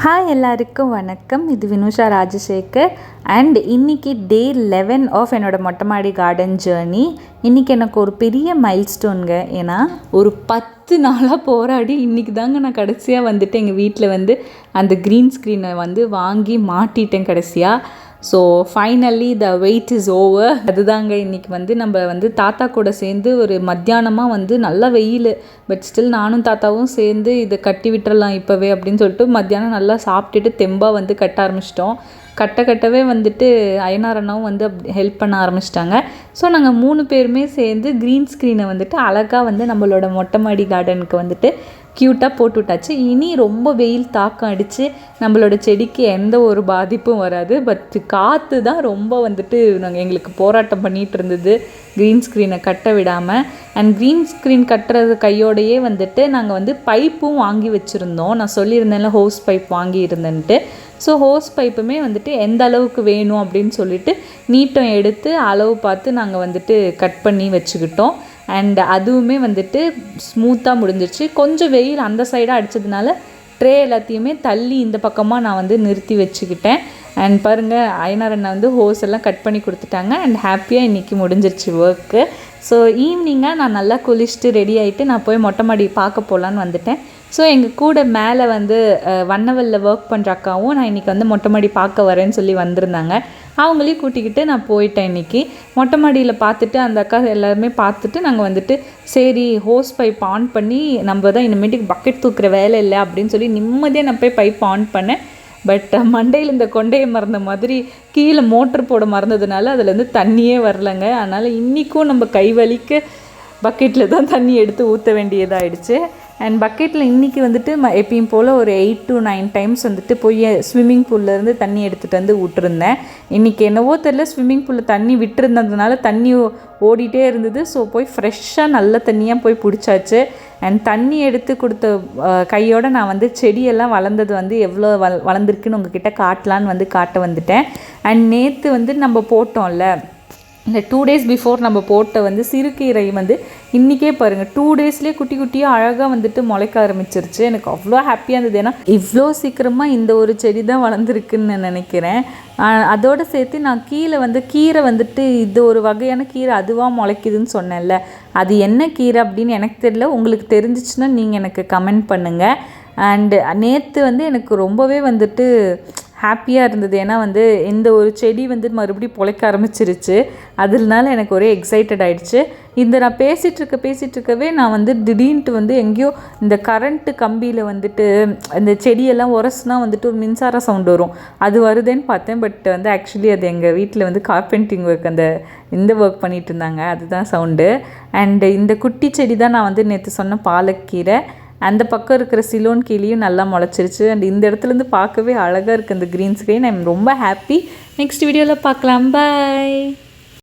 Hi எல்லாருக்கும் வணக்கம். இது வினுஷா ராஜசேகர் அண்ட் இன்றைக்கி டே 11 ஆஃப் என்னோடய மொட்டை மாடி கார்டன் ஜேர்னி. இன்றைக்கி எனக்கு ஒரு பெரிய மைல்ஸ்டோனுங்க. ஏன்னா ஒரு 10 நாளாக போராடி இன்றைக்கி தாங்க நான் கடைசியாக வந்துட்டு எங்கள் வீட்டில் வந்து அந்த க்ரீன் ஸ்க்ரீனை வந்து வாங்கி மாட்டிட்டேன் கடைசியாக. So finally the wait is over. அதுதாங்க இன்றைக்கி வந்து நம்ம வந்து தாத்தா கூட சேர்ந்து ஒரு மத்தியானமாக வந்து நல்லா வெயில், பட் ஸ்டில் நானும் தாத்தாவும் சேர்ந்து இதை கட்டி விட்டுறலாம் இப்போவே அப்படின்னு சொல்லிட்டு மத்தியானம் நல்லா சாப்பிட்டுட்டு தெம்பாக வந்து கட்ட ஆரம்பிச்சிட்டோம். கட்டவே வந்துட்டு அயனார் அண்ணாவும் வந்து ஹெல்ப் பண்ண ஆரம்பிச்சிட்டாங்க. ஸோ நாங்கள் 3 பேருமே சேர்ந்து க்ரீன் ஸ்க்ரீனை வந்துட்டு அழகாக வந்து நம்மளோட மொட்டை மாடி கார்டனுக்கு வந்துட்டு க்யூட்டாக போட்டு விட்டாச்சு. இனி ரொம்ப வெயில் தாக்கம் அடித்து நம்மளோட செடிக்கு எந்த ஒரு பாதிப்பும் வராது. பட் காற்று தான் ரொம்ப வந்துட்டு எங்களுக்கு போராட்டம் பண்ணிகிட்டு இருந்தது க்ரீன் ஸ்க்ரீனை கட்ட விடாமல். அண்ட் க்ரீன் ஸ்க்ரீன் கட்டுறது கையோடையே வந்துட்டு நாங்கள் வந்து பைப்பும் வாங்கி வச்சுருந்தோம். நான் சொல்லியிருந்தேன்ல ஹோஸ் பைப் வாங்கி இருந்தேன்ட்டு. ஸோ ஹோஸ் பைப்புமே வந்துட்டு எந்த அளவுக்கு வேணும் அப்படின்னு சொல்லிட்டு நீட்டம் எடுத்து அளவு பார்த்து நாங்கள் வந்துட்டு கட் பண்ணி வச்சுக்கிட்டோம். அண்ட் அதுவுமே வந்துட்டு ஸ்மூத்தாக முடிஞ்சிருச்சு. கொஞ்சம் வெயில் அந்த சைடாக அடித்ததுனால ட்ரே எல்லாத்தையுமே தள்ளி இந்த பக்கமாக நான் வந்து நிறுத்தி வச்சுக்கிட்டேன். அண்ட் பாருங்கள், அயனார் அண்ணா வந்து ஹோஸ் எல்லாம் கட் பண்ணி கொடுத்துட்டாங்க. அண்ட் ஹாப்பியாக இன்றைக்கி முடிஞ்சிருச்சு ஒர்க்கு. ஸோ ஈவினிங்காக நான் நல்லா குளிச்சுட்டு ரெடி ஆகிட்டு நான் போய் மொட்டை மாடி பார்க்க போகலான்னு வந்துட்டேன். ஸோ எங்கள் கூட மேலே வந்து வண்ணவலில் ஒர்க் பண்ணுற அக்காவும் நான் இன்றைக்கி வந்து மொட்டை மாடி பார்க்க வரேன்னு சொல்லி வந்திருந்தாங்க. அவங்களையும் கூட்டிக்கிட்டு நான் போயிட்டேன். இன்றைக்கி மொட்டை மாடியில் பார்த்துட்டு அந்த அக்கா எல்லாருமே பார்த்துட்டு நாங்கள் வந்துட்டு சரி ஹோஸ் பைப் ஆன் பண்ணி நம்ம தான் இனிமேட்டுக்கு பக்கெட் தூக்குற வேலை இல்லை அப்படின்னு சொல்லி நிம்மதியாக நான் போய் பைப் ஆன் பண்ணேன். பட் மண்டையில் இந்த கொண்டையை மறந்த மாதிரி கீழே மோட்டர் போட மறந்ததுனால அதுலேருந்து தண்ணியே வரலைங்க. அதனால் இன்றைக்கும் நம்ம கை வலிக்க பக்கெட்டில் தான் தண்ணி எடுத்து ஊற்ற வேண்டியதாகிடுச்சு. அண்ட் பக்கெட்டில் இன்றைக்கி வந்துட்டு எப்பயும் போல் ஒரு 8 to 9 டைம்ஸ் வந்துட்டு போய் ஸ்விம்மிங் பூல்லேருந்து தண்ணி எடுத்துகிட்டு வந்து விட்டுருந்தேன். இன்றைக்கி என்னவோ தெரியல, ஸ்விம்மிங் பூலில் தண்ணி விட்டுருந்ததுனால தண்ணி ஓடிட்டே இருந்தது. ஸோ போய் ஃப்ரெஷ்ஷாக நல்ல தண்ணியாக போய் பிடிச்சாச்சு. அண்ட் தண்ணி எடுத்து கொடுத்த கையோடு நான் வந்து செடியெல்லாம் வளர்ந்தது வந்து எவ்வளோ வளர்ந்துருக்குன்னு உங்ககிட்ட காட்டலான்னு வந்து காட்ட வந்துட்டேன். அண்ட் நேற்று வந்து நம்ம போட்டோம்ல, இந்த 2 days பிஃபோர் நம்ம போட்ட வந்து சிறுகீரை வந்து இன்றைக்கே பாருங்கள் 2 daysலேயே குட்டி குட்டியாக அழகாக வந்துட்டு முளைக்க ஆரம்பிச்சிருச்சு. எனக்கு அவ்வளோ ஹாப்பியாக இருந்தது. ஏன்னா இவ்வளோ சீக்கிரமாக இந்த ஒரு செடி தான் வளர்ந்துருக்குன்னு நான் நினைக்கிறேன். அதோடு சேர்த்து நான் கீழே வந்து கீரை வந்துட்டு இது ஒரு வகையான கீரை அதுவாக முளைக்குதுன்னு சொன்னேன்ல, அது என்ன கீரை அப்படின்னு எனக்கு தெரியல. உங்களுக்கு தெரிஞ்சிச்சுன்னா நீங்கள் எனக்கு கமெண்ட் பண்ணுங்கள். அண்டு நேற்று வந்து எனக்கு ரொம்பவே வந்துட்டு ஹாப்பியாக இருந்தது. ஏன்னா வந்து இந்த ஒரு செடி வந்து மறுபடியும் பொழைக்க ஆரம்பிச்சிருச்சு. அதனால எனக்கு ஒரே எக்ஸைட்டட் ஆகிடுச்சு. இந்த நான் பேசிகிட்ருக்கவே நான் வந்து திடீர்னுட்டு வந்து எங்கேயோ இந்த கரண்ட்டு கம்பியில் வந்துட்டு இந்த செடியெல்லாம் உரசுனா வந்துட்டு ஒரு மின்சார சவுண்டு வரும், அது வருதுன்னு பார்த்தேன். பட் வந்து ஆக்சுவலி அது எங்கள் வீட்டில் வந்து கார்பெண்டிங் ஒர்க் இந்த ஒர்க் பண்ணிகிட்டு இருந்தாங்க, அதுதான் சவுண்டு. அண்டு இந்த குட்டி செடி தான் நான் வந்து நேற்று சொன்ன பாலக்கீரை. அந்த பக்கம் இருக்கிற சிலோன் கீழேயும் நல்லா முளைச்சிருச்சு. அண்ட் இந்த இடத்துலேருந்து பார்க்கவே அழகாக இருக்குது அந்த க்ரீன் ஸ்க்ரீன். ஐ எம் ரொம்ப ஹாப்பி. நெக்ஸ்ட் வீடியோவில் பார்க்கலாம். பாய்.